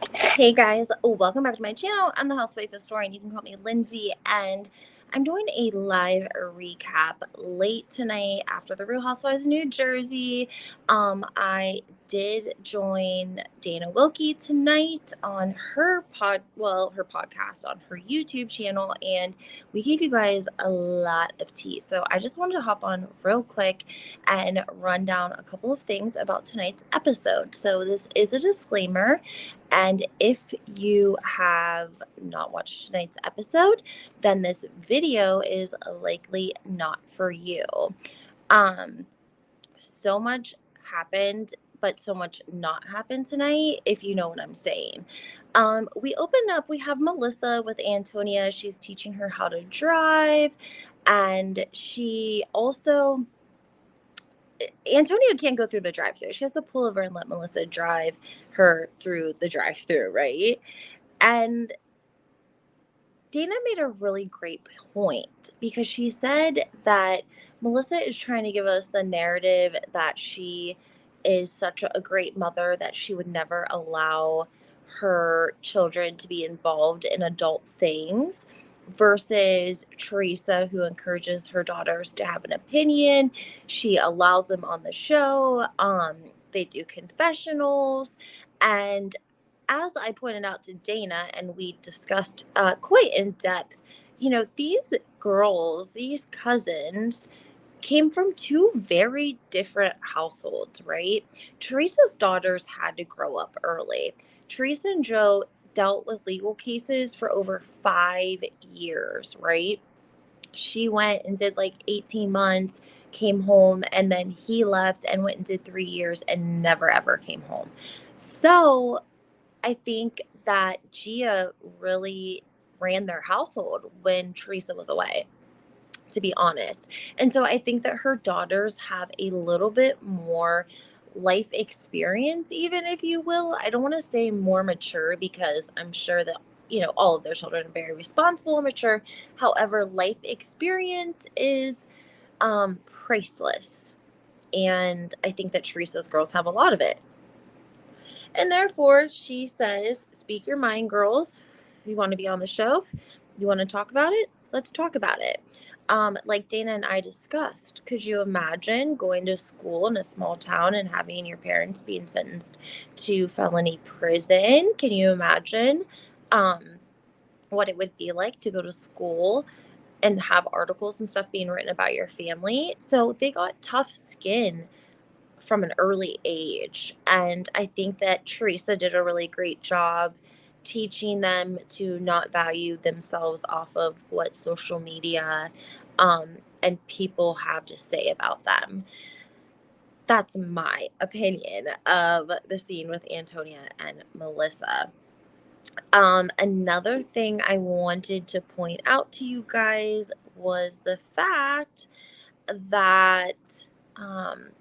Hey guys, welcome back to my channel. I'm the Housewife historian. You can call me Lindsay, and I'm doing a live recap late tonight after the Real Housewives of New Jersey. I did join Dana Wilkey tonight on her podcast on her YouTube channel, and we gave you guys a lot of tea. So I just wanted to hop on real quick and run down a couple of things about tonight's episode. So this is a disclaimer. And if you have not watched tonight's episode, then this video is likely not for you. Um, so much happened, but so much not happened tonight, if you know what I'm saying. We open up, we have Melissa with Antonia. She's teaching her how to drive, and she also Antonia can't go through the drive-thru. She has to pull over and let Melissa drive her through the drive-thru, right? And Dana made a really great point because she said that Melissa is trying to give us the narrative that she is such a great mother that she would never allow her children to be involved in adult things versus Teresa, who encourages her daughters to have an opinion. She allows them on the show. They do confessionals, and as I pointed out to Dana and we discussed quite in depth, these girls, these cousins, came from two very different households, right? Teresa's daughters had to grow up early. Teresa and Joe dealt with legal cases for over 5 years, right? She went and did like 18 months, came home, and then he left and went and did 3 years and never ever came home. So I think that Gia really ran their household when Teresa was away, to be honest. And so I think that her daughters have a little bit more life experience, even if you will. I don't want to say more mature because I'm sure that, all of their children are very responsible and mature. However, life experience is priceless. And I think that Teresa's girls have a lot of it. And therefore, she says, speak your mind, girls. If you want to be on the show, you want to talk about it, let's talk about it. Like Dana and I discussed, could you imagine going to school in a small town and having your parents being sentenced to felony prison? Can you imagine what it would be like to go to school and have articles and stuff being written about your family? So they got tough skin from an early age. And I think that Teresa did a really great job teaching them to not value themselves off of what social media and people have to say about them. That's my opinion of the scene with Antonia and Melissa. Another thing I wanted to point out to you guys was the fact that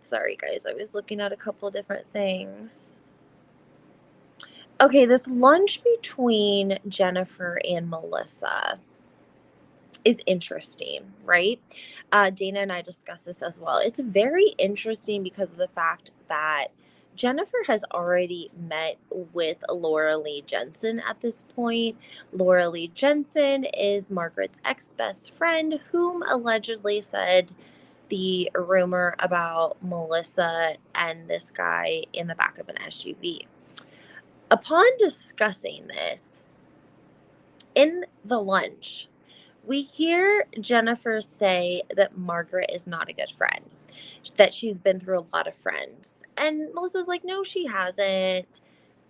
sorry guys, I was looking at a couple different things. Okay, this lunch between Jennifer and Melissa is interesting, right? Dana and I discussed this as well. It's very interesting because of the fact that Jennifer has already met with Laura Lee Jensen at this point. Laura Lee Jensen is Margaret's ex-best friend, whom allegedly said the rumor about Melissa and this guy in the back of an SUV. Upon discussing this in the lunch, we hear Jennifer say that Margaret is not a good friend, that she's been through a lot of friends. And Melissa's like, no, she hasn't.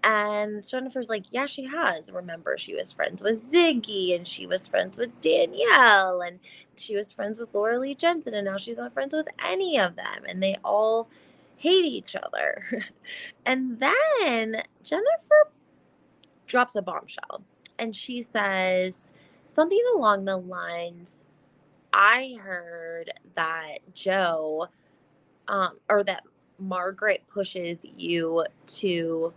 And Jennifer's like, yeah, she has. Remember, she was friends with Ziggy, and she was friends with Danielle, and she was friends with Laura Lee Jensen, and now she's not friends with any of them. And they all hate each other. And then Jennifer drops a bombshell, and she says something along the lines, I heard that Joe, or that Margaret pushes you to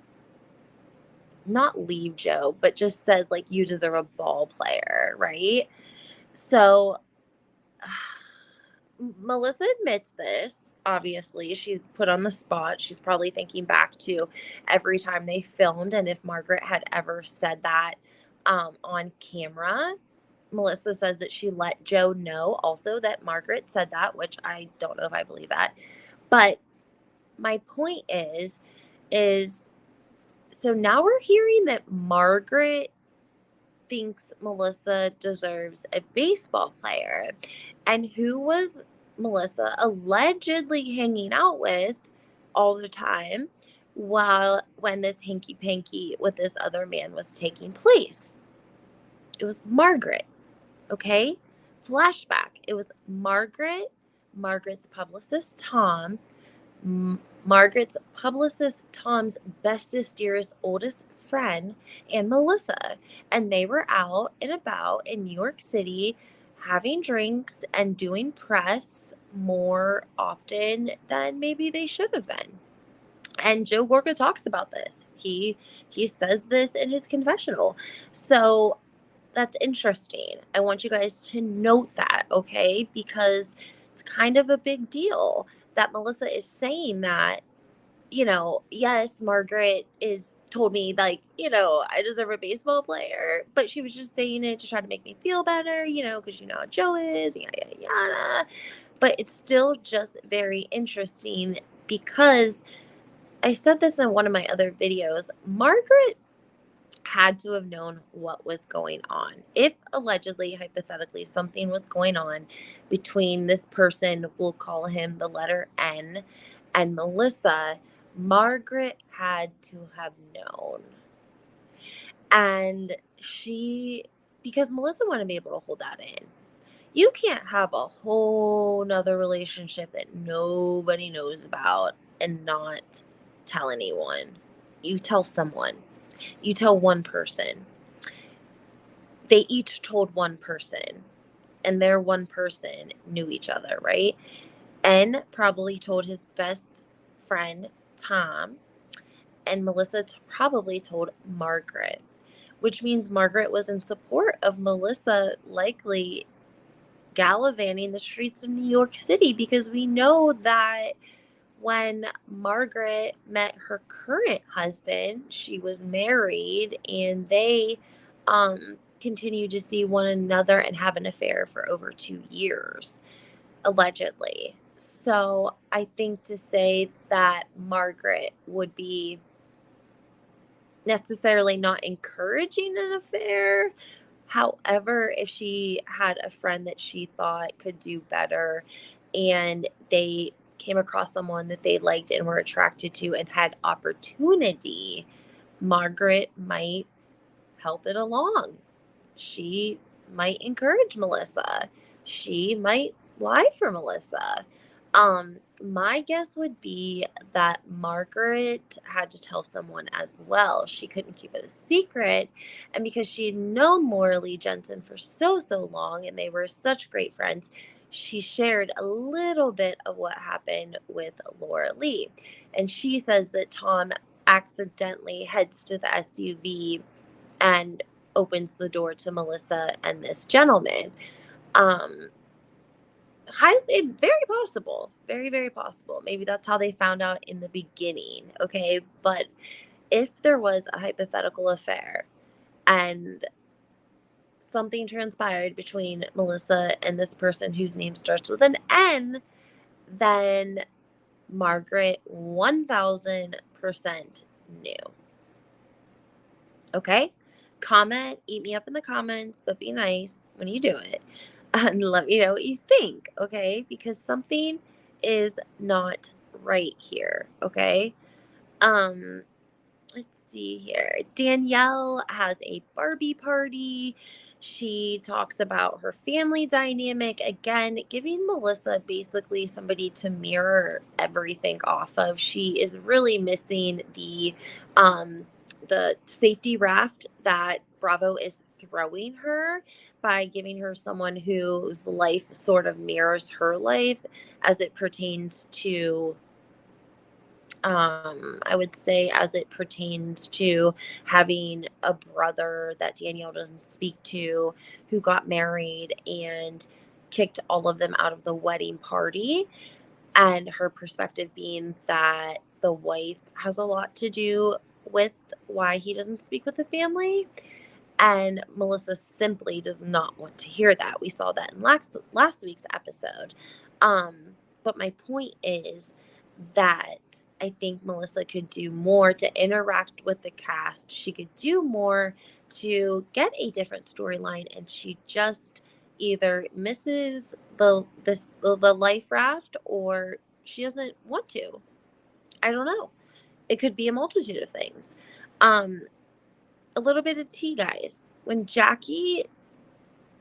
not leave Joe, but just says, like, you deserve a ball player, right? So Melissa admits this. obviously she's put on the spot. She's probably thinking back to every time they filmed and if Margaret had ever said that on camera. Melissa says that she let Joe know also that Margaret said that, which I don't know if I believe that. But my point is so now we're hearing that Margaret thinks Melissa deserves a baseball player. And who was Melissa allegedly hanging out with all the time when this hanky panky with this other man was taking place? It was Margaret. Okay? Flashback. It was Margaret's publicist, Tom, Margaret's publicist, Tom's bestest, dearest, oldest friend, and Melissa. And they were out and about in New York City having drinks and doing press more often than maybe they should have been. And Joe Gorga talks about this. He says this in his confessional. So that's interesting. I want you guys to note that, okay? Because it's kind of a big deal that Melissa is saying that, yes, Margaret is told me like, I deserve a baseball player, but she was just saying it to try to make me feel better, because you know how Joe is, yada, yada, yada. But it's still just very interesting because I said this in one of my other videos. Margaret had to have known what was going on. If allegedly, hypothetically, something was going on between this person, we'll call him the letter N, and Melissa, Margaret had to have known. And because Melissa wouldn't be able to hold that in. You can't have a whole nother relationship that nobody knows about and not tell anyone. You tell someone. You tell one person. They each told one person, and their one person knew each other, right? N probably told his best friend, Tom, and Melissa probably told Margaret, which means Margaret was in support of Melissa likely gallivanting the streets of New York City, because we know that when Margaret met her current husband, she was married and they continued to see one another and have an affair for over 2 years, allegedly. So I think to say that Margaret would be necessarily not encouraging an affair. However, if she had a friend that she thought could do better and they came across someone that they liked and were attracted to and had opportunity, Margaret might help it along. She might encourage Melissa. She might lie for Melissa. My guess would be that Margaret had to tell someone as well. She couldn't keep it a secret. And because she had known Lee Jensen for so long and they were such great friends, she shared a little bit of what happened with Laura Lee. And she says that Tom accidentally heads to the SUV and opens the door to Melissa and this gentleman. Very possible. Very, very possible. Maybe that's how they found out in the beginning. Okay. But if there was a hypothetical affair and something transpired between Melissa and this person whose name starts with an N, then Margaret 1000% knew. Okay? Comment, eat me up in the comments, but be nice when you do it. And let me know what you think, okay? Because something is not right here, okay? Let's see here. Danielle has a Barbie party. She talks about her family dynamic. Again, giving Melissa basically somebody to mirror everything off of. She is really missing the safety raft that Bravo is throwing her by giving her someone whose life sort of mirrors her life as it pertains to I would say as it pertains to having a brother that Danielle doesn't speak to, who got married and kicked all of them out of the wedding party. and her perspective being that the wife has a lot to do with why he doesn't speak with the family. And Melissa simply does not want to hear that. We saw that in last week's episode. But my point is that I think Melissa could do more to interact with the cast. She could do more to get a different storyline, and she just either misses the life raft, or she doesn't want to. I don't know. It could be a multitude of things. Um, a little bit of tea, guys. When Jackie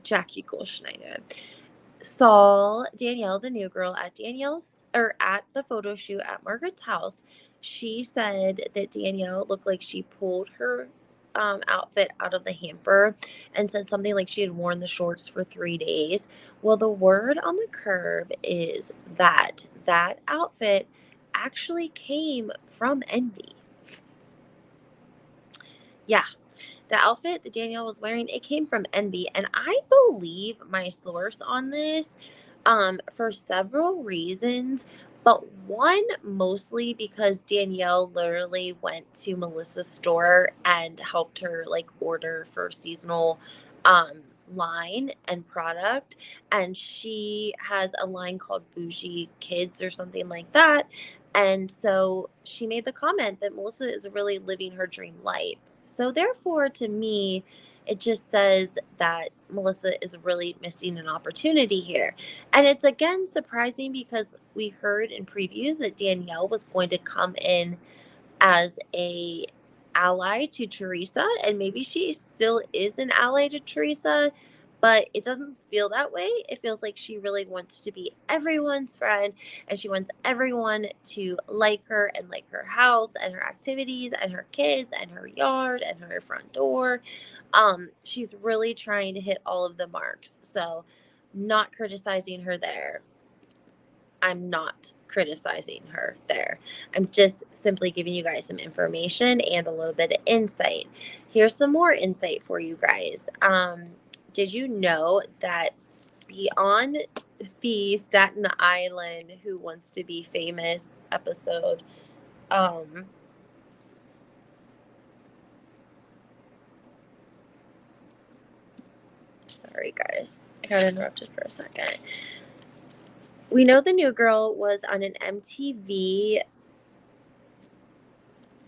Goldschneider saw Danielle, the new girl, at the photo shoot at Margaret's house, she said that Danielle looked like she pulled her outfit out of the hamper, and said something like she had worn the shorts for 3 days. Well, the word on the curb is that that outfit actually came from Envy. Yeah, the outfit that Danielle was wearing, it came from Envy. And I believe my source on this for several reasons. But one, mostly because Danielle literally went to Melissa's store and helped her like order for seasonal um, line and product. And she has a line called Bougie Kids or something like that. And so she made the comment that Melissa is really living her dream life. So therefore, to me, it just says that Melissa is really missing an opportunity here. And it's again surprising because we heard in previews that Danielle was going to come in as a ally to Teresa, and maybe she still is an ally to Teresa, but it doesn't feel that way. It feels like she really wants to be everyone's friend, and she wants everyone to like her and like her house and her activities and her kids and her yard and her front door. She's really trying to hit all of the marks. So, not criticizing her there. I'm not criticizing her there. I'm just simply giving you guys some information and a little bit of insight. Here's some more insight for you guys. Did you know that beyond the Staten Island Who Wants to Be Famous episode, sorry guys, I got interrupted for a second. We know the new girl was on an MTV,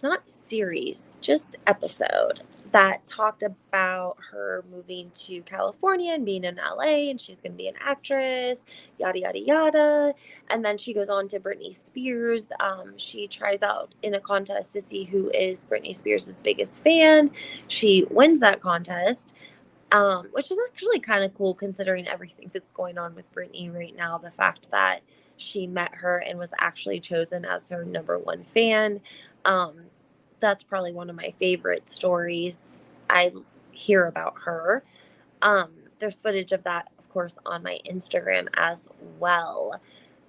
not series, just episode that talked about her moving to California and being in LA, and she's going to be an actress, yada, yada, yada. And then she goes on to Britney Spears. She tries out in a contest to see who is Britney Spears' biggest fan. She wins that contest. Which is actually kind of cool considering everything that's going on with Britney right now. The fact that she met her and was actually chosen as her number one fan. Um, that's probably one of my favorite stories I hear about her. There's footage of that, of course, on my Instagram as well.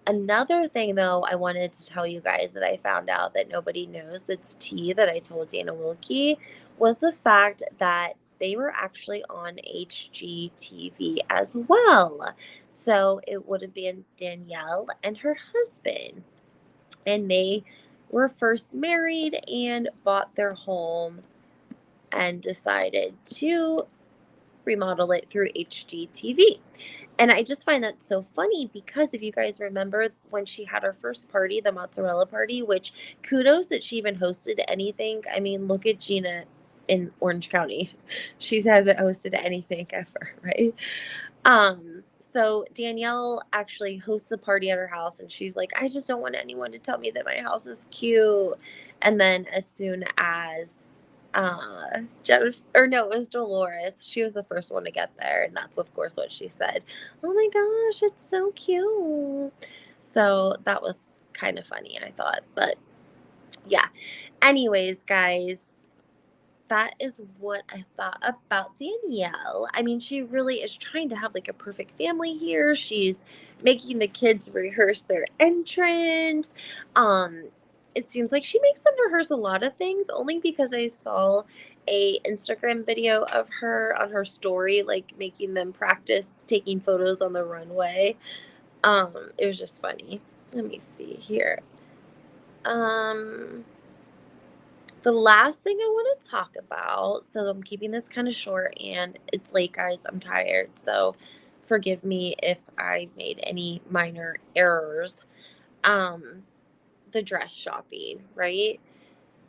Another thing, though, I wanted to tell you guys that I found out that nobody knows, that's tea that I told Dana Wilkey, was the fact that they were actually on HGTV as well. So it would have been Danielle and her husband. And they were first married and bought their home and decided to remodel it through HGTV. And I just find that so funny because if you guys remember when she had her first party, the mozzarella party, which kudos that she even hosted anything. I mean, look at Gina in Orange County. She hasn't hosted anything ever, right? So Danielle actually hosts a party at her house, and she's like, I just don't want anyone to tell me that my house is cute. And then as soon as Jennifer, or no, it was Dolores. She was the first one to get there, and that's of course what she said. Oh my gosh, it's so cute. So that was kind of funny, I thought. But yeah. Anyways, guys, that is what I thought about Danielle. I mean, she really is trying to have like a perfect family here. She's making the kids rehearse their entrance. It seems like she makes them rehearse a lot of things only because I saw a Instagram video of her on her story, like making them practice taking photos on the runway. It was just funny. let me see here. The last thing I want to talk about, so I'm keeping this kind of short and it's late, guys. I'm tired. So forgive me if I made any minor errors. Um, the dress shopping, right?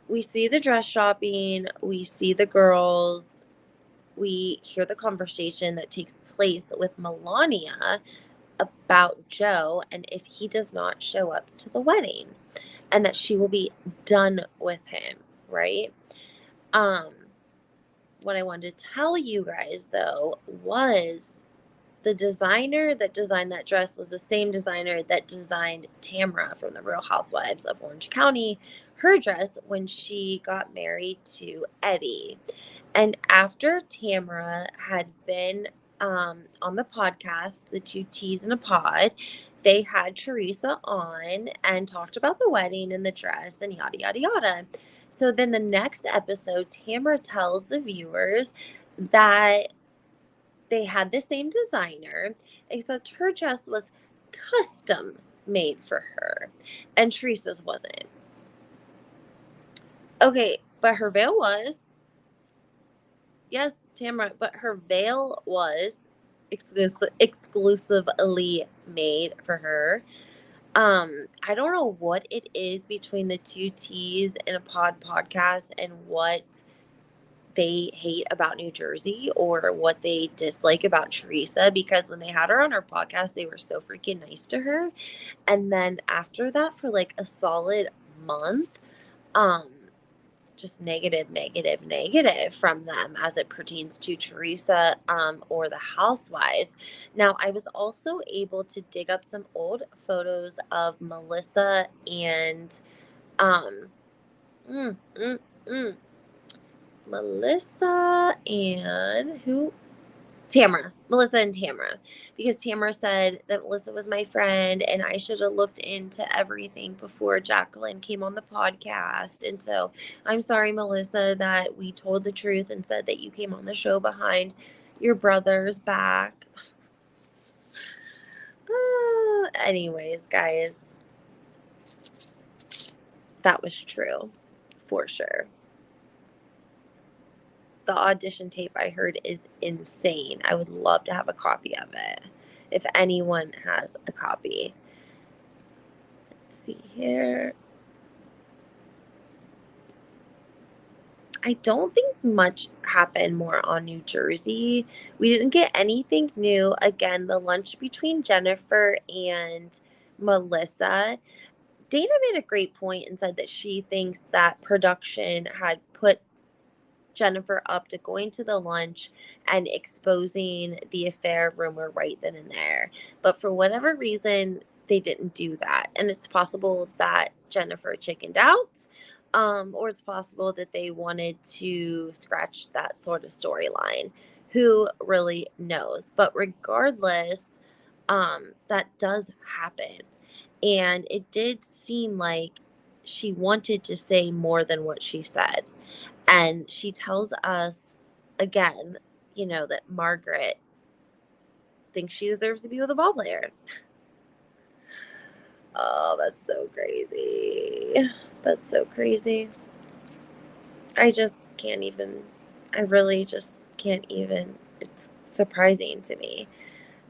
We see the dress shopping, we see the girls, we hear the conversation that takes place with Melania about Joe and if he does not show up to the wedding and that she will be done with him, right? Um, what I wanted to tell you guys though was the designer that designed that dress was the same designer that designed Tamara from the Real Housewives of Orange County, her dress when she got married to Eddie. And after Tamara had been on the podcast, The Two T's in a Pod, they had Teresa on and talked about the wedding and the dress and yada, yada, yada. So then the next episode, Tamara tells the viewers that they had the same designer, except her dress was custom made for her, and Teresa's wasn't. Okay, but her veil was. Yes, Tamara, but her veil was exclusively made for her. I don't know what it is between the Two T's in a Pod podcast and what they hate about New Jersey or what they dislike about Teresa, because when they had her on her podcast, they were so freaking nice to her. And then after that, for like a solid month, um, just negative, negative, negative from them as it pertains to Teresa, or the Housewives. Now, I was also able to dig up some old photos of Melissa and, um, mm, mm, mm, Melissa and who? Tamara. Melissa and Tamara. Because Tamara said that Melissa was my friend and I should have looked into everything before Jacqueline came on the podcast. And so I'm sorry, Melissa, that we told the truth and said that you came on the show behind your brother's back. Anyways, guys, that was true for sure. The audition tape I heard is insane. I would love to have a copy of it if anyone has a copy. Let's see here. I don't think much happened more on New Jersey. We didn't get anything new. Again, the lunch between Jennifer and Melissa. Dana made a great point and said that she thinks that production had put Jennifer up to going to the lunch and exposing the affair rumor right then and there. But for whatever reason, they didn't do that. And it's possible that Jennifer chickened out, or it's possible that they wanted to scratch that sort of storyline. Who really knows? But regardless, that does happen. And it did seem like she wanted to say more than what she said. And she tells us again, that Margaret thinks she deserves to be with a ball player. Oh, that's so crazy. That's so crazy. I just can't even, I really just can't even. It's surprising to me.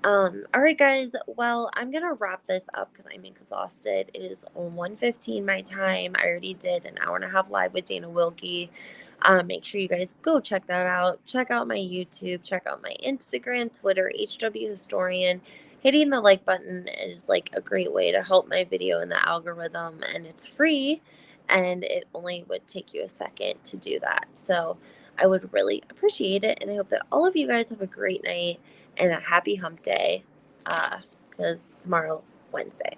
All right, guys. Well, I'm gonna wrap this up because I'm exhausted. It is 1:15 my time. I already did an hour and a half live with Dana Wilkey. Make sure you guys go check that out. Check out my YouTube. Check out my Instagram, Twitter, HW Historian. Hitting the like button is like a great way to help my video in the algorithm, and it's free. And it only would take you a second to do that. So I would really appreciate it. And I hope that all of you guys have a great night and a happy hump day, because tomorrow's Wednesday.